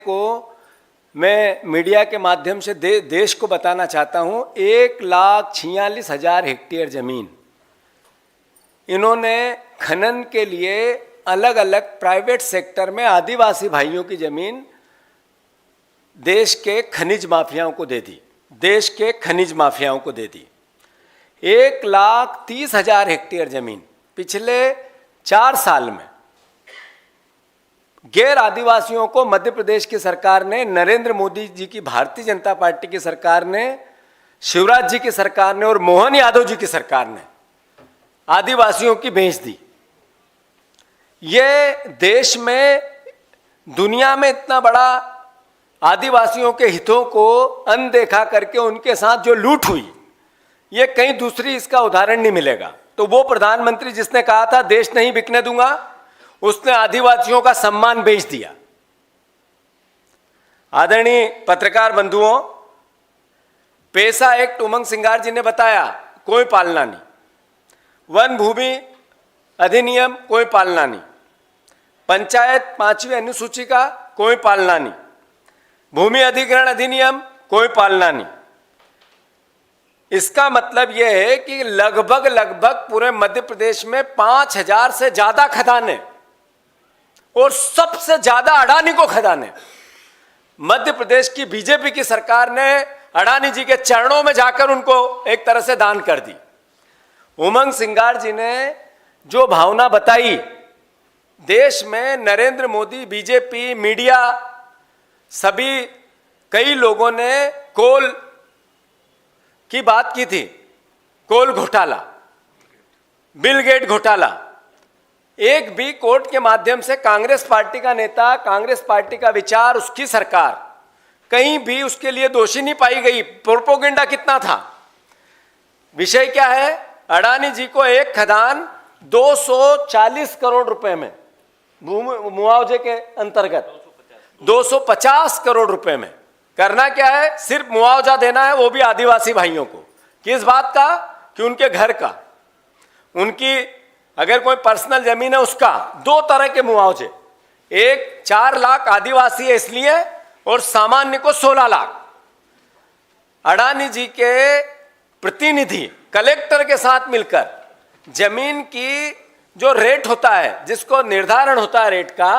को मैं मीडिया के माध्यम से देश को बताना चाहता हूं। 1,46,000 हेक्टेयर जमीन इन्होंने खनन के लिए अलग अलग प्राइवेट सेक्टर में आदिवासी भाइयों की जमीन देश के खनिज माफियाओं को दे दी। देश के खनिज माफियाओं को दे दी। 1,30,000 हेक्टेयर जमीन पिछले 4 साल में गैर आदिवासियों को मध्य प्रदेश की सरकार ने, नरेंद्र मोदी जी की भारतीय जनता पार्टी की सरकार ने, शिवराज जी की सरकार ने और मोहन यादव जी की सरकार ने आदिवासियों की बेच दी। ये देश में, दुनिया में इतना बड़ा आदिवासियों के हितों को अनदेखा करके उनके साथ जो लूट हुई, ये कहीं दूसरी इसका उदाहरण नहीं मिलेगा। तो वो प्रधानमंत्री जिसने कहा था देश नहीं बिकने दूंगा, उसने आदिवासियों का सम्मान बेच दिया। आदरणीय पत्रकार बंधुओं, पेशा एक्ट उमंग सिंगार जी ने बताया, कोई पालना नहीं। वन भूमि अधिनियम, कोई पालना नहीं। पंचायत 5वीं अनुसूची का कोई पालना नहीं। भूमि अधिग्रहण अधिनियम, कोई पालना नहीं। इसका मतलब यह है कि लगभग पूरे मध्य प्रदेश में 5,000 से ज्यादा खदानें और सबसे ज्यादा अडानी को खदानें मध्य प्रदेश की बीजेपी की सरकार ने अडानी जी के चरणों में जाकर उनको एक तरह से दान कर दी। उमंग सिंगार जी ने जो भावना बताई, देश में नरेंद्र मोदी, बीजेपी, मीडिया, सभी कई लोगों ने कोल की बात की थी, कोल घोटाला, बिल गेट घोटाला। एक भी कोर्ट के माध्यम से कांग्रेस पार्टी का नेता, कांग्रेस पार्टी का विचार, उसकी सरकार कहीं भी उसके लिए दोषी नहीं पाई गई। प्रोपोगेंडा कितना था। विषय क्या है? अडानी जी को एक खदान 240 करोड़ रुपए में, मुआवजे के अंतर्गत 250 करोड़ रुपए में करना क्या है? सिर्फ मुआवजा देना है, वो भी आदिवासी भाइयों को। किस बात का? कि उनके घर का, उनकी अगर कोई पर्सनल जमीन है उसका। 2 तरह के मुआवजे, एक 4 लाख आदिवासी है इसलिए, और सामान्य को 16 लाख। अडानी जी के प्रतिनिधि कलेक्टर के साथ मिलकर जमीन की जो रेट होता है, जिसको निर्धारण होता है रेट का,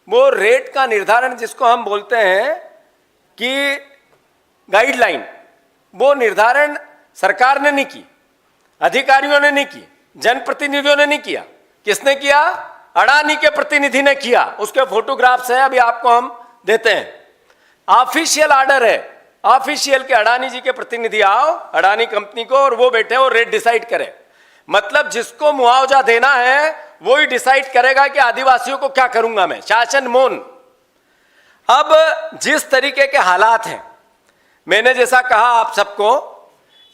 वो रेट का निर्धारण जिसको हम बोलते हैं कि गाइडलाइन, वो निर्धारण सरकार ने नहीं की, अधिकारियों ने नहीं की, जनप्रतिनिधियों ने नहीं किया। किसने किया? अडानी के प्रतिनिधि ने किया। उसके फोटोग्राफ्स हैं, अभी आपको हम देते हैं। ऑफिशियल ऑर्डर है, ऑफिशियल के अडानी जी के प्रतिनिधि आओ अडानी कंपनी को, और वो बैठे और रेट डिसाइड करे। मतलब जिसको मुआवजा देना है वो ही डिसाइड करेगा कि आदिवासियों को क्या करूंगा मैं। शासन मौन। अब जिस तरीके के हालात हैं, मैंने जैसा कहा आप सबको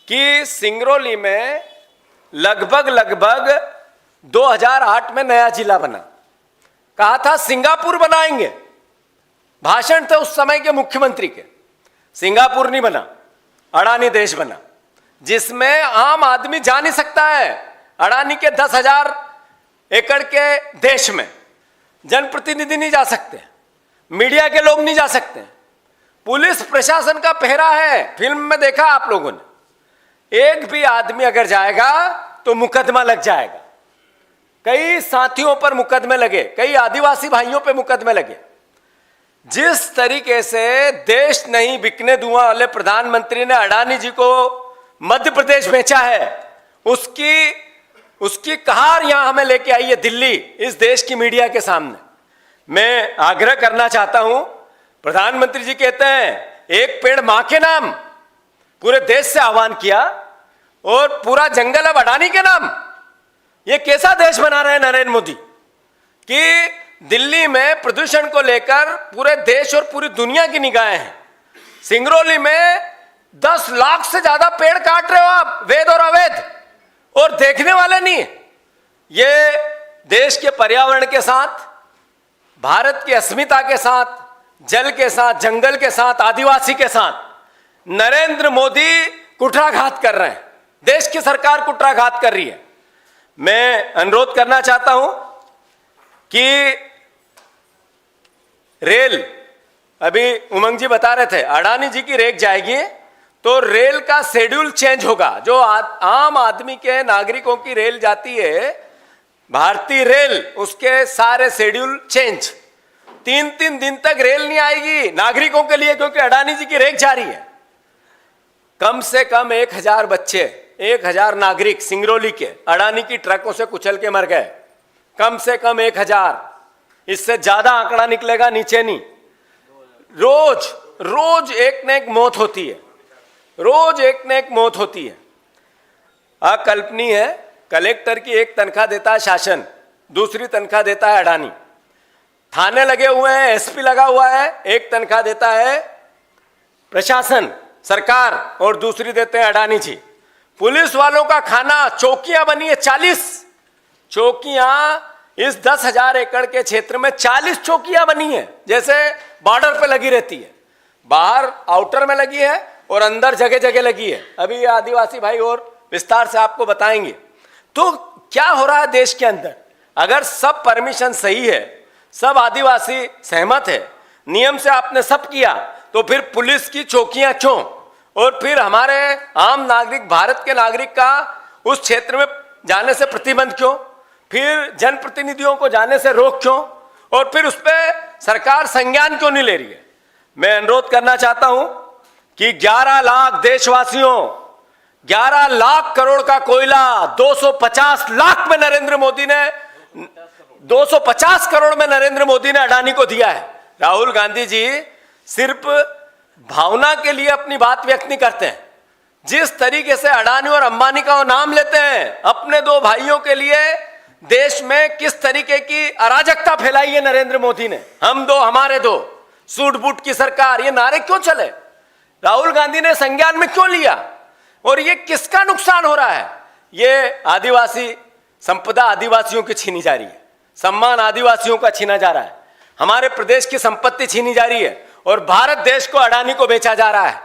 कि सिंगरौली में लगभग 2008 में नया जिला बना। कहा था सिंगापुर बनाएंगे, भाषण थे उस समय के मुख्यमंत्री के। सिंगापुर नहीं बना, अडानी देश बना, जिसमें आम आदमी जा नहीं सकता है। अडानी के 10,000 एकड़ के देश में जनप्रतिनिधि नहीं जा सकते, मीडिया के लोग नहीं जा सकते, पुलिस प्रशासन का पहरा है। फिल्म में देखा आप लोगों ने, एक भी आदमी अगर जाएगा तो मुकदमा लग जाएगा। कई साथियों पर मुकदमे लगे, कई आदिवासी भाइयों पे मुकदमे लगे। जिस तरीके से देश नहीं बिकने दूंगा वाले प्रधानमंत्री ने अडानी जी को मध्य प्रदेश बेचा है, उसकी कहार यहां हमें लेके आई है दिल्ली, इस देश की मीडिया के सामने। मैं आग्रह करना चाहता हूं, प्रधानमंत्री जी कहते हैं एक पेड़ मां के नाम, पूरे देश से आह्वान किया, और पूरा जंगल अब अडानी के नाम। ये कैसा देश बना रहे हैं नरेंद्र मोदी कि दिल्ली में प्रदूषण को लेकर पूरे देश और पूरी दुनिया की निगाहें हैं। सिंगरौली में 10 लाख से ज्यादा पेड़ काट रहे हो आप, वैध और अवैध, और देखने वाले नहीं। ये देश के पर्यावरण के साथ, भारत की अस्मिता के साथ, जल के साथ, जंगल के साथ, आदिवासी के साथ नरेंद्र मोदी कुठाराघात कर रहे हैं। देश की सरकार कुठाराघात कर रही है। मैं अनुरोध करना चाहता हूं कि रेल अभी उमंग जी बता रहे थे, अडानी जी की रेक जाएगी तो रेल का शेड्यूल चेंज होगा। जो आम आदमी के नागरिकों की रेल जाती है, भारतीय रेल, उसके सारे शेड्यूल चेंज। 3-3 दिन तक रेल नहीं आएगी नागरिकों के लिए, क्योंकि अडानी जी की रेक जारी है। कम से कम 1000 बच्चे, 1000 नागरिक सिंगरौली के अडानी की ट्रकों से कुचल के मर गए। कम से कम 1000, इससे ज्यादा आंकड़ा निकलेगा नीचे नहीं। रोज रोज एक न एक मौत होती है, रोज एक न एक मौत होती है। अकल्पनीय है। कलेक्टर की एक तनख्वाह देता है शासन, दूसरी तनख्वाह देता है अडानी। थाने लगे हुए हैं, एसपी लगा हुआ है, एक तनख्वाह देता है प्रशासन सरकार और दूसरी देते हैं अडानी जी। पुलिस वालों का खाना, चौकियां बनी है 40 चौकियां, इस 10,000 एकड़ के क्षेत्र में 40 चौकियां बनी है, जैसे बॉर्डर पे लगी रहती है। बाहर आउटर में लगी है और अंदर जगह जगह लगी है। अभी ये आदिवासी भाई और विस्तार से आपको बताएंगे। तो क्या हो रहा है देश के अंदर? अगर सब परमिशन सही है, सब आदिवासी सहमत है, नियम से आपने सब किया, तो फिर पुलिस की चौकियां क्यों? और फिर हमारे आम नागरिक, भारत के नागरिक का उस क्षेत्र में जाने से प्रतिबंध क्यों? फिर जनप्रतिनिधियों को जाने से रोक क्यों? और फिर उस पर सरकार संज्ञान क्यों नहीं ले रही है? मैं अनुरोध करना चाहता हूं कि 11 लाख देशवासियों, 11 लाख करोड़ का कोयला 250 लाख में नरेंद्र मोदी ने, 250 करोड़ में नरेंद्र मोदी ने अडानी को दिया है। राहुल गांधी जी सिर्फ भावना के लिए अपनी बात व्यक्त नहीं करते हैं। जिस तरीके से अडानी और अंबानी का वो नाम लेते हैं, अपने दो भाइयों के लिए देश में किस तरीके की अराजकता फैलाई है नरेंद्र मोदी ने। हम दो हमारे दो, सूट बूट की सरकार, ये नारे क्यों चले? राहुल गांधी ने संज्ञान में क्यों लिया? और ये किसका नुकसान हो रहा है? ये आदिवासी संपदा आदिवासियों की छीनी जा रही है, सम्मान आदिवासियों का छीना जा रहा है, हमारे प्रदेश की संपत्ति छीनी जा रही है और भारत देश को अडानी को बेचा जा रहा है।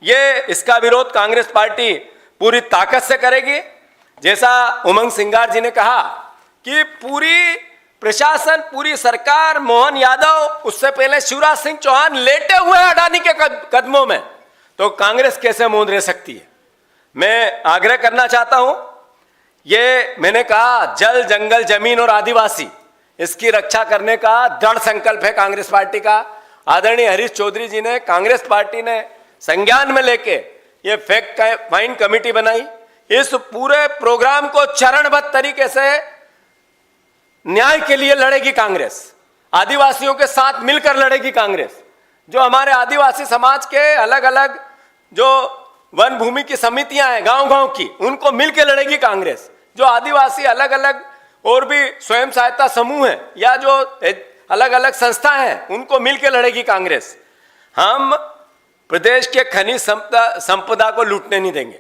ये इसका विरोध कांग्रेस पार्टी पूरी ताकत से करेगी। जैसा उमंग सिंगार जी ने कहा कि पूरी प्रशासन, पूरी सरकार, मोहन यादव, उससे पहले शिवराज सिंह चौहान लेटे हुए अडानी के कदमों में, तो कांग्रेस कैसे मौन रह सकती है? मैं आग्रह करना चाहता हूं, ये मैंने कहा जल, जंगल, जमीन और आदिवासी, इसकी रक्षा करने का दृढ़ संकल्प है कांग्रेस पार्टी का। आदरणीय हरीश चौधरी जी ने, कांग्रेस पार्टी ने संज्ञान में लेके ये फैक्ट फाइंड कमेटी बनाई। इस पूरे प्रोग्राम को चरणबद्ध तरीके से न्याय के लिए लड़ेगी कांग्रेस, आदिवासियों के साथ मिलकर लड़ेगी कांग्रेस। जो हमारे आदिवासी समाज के अलग अलग जो वन भूमि की समितियां हैं गांव-गांव की, उनको मिलकर लड़ेगी कांग्रेस। जो आदिवासी अलग अलग और भी स्वयं सहायता समूह हैं या जो अलग अलग संस्था हैं, उनको मिलकर लड़ेगी कांग्रेस। हम प्रदेश के खनिज संपदा को लूटने नहीं देंगे।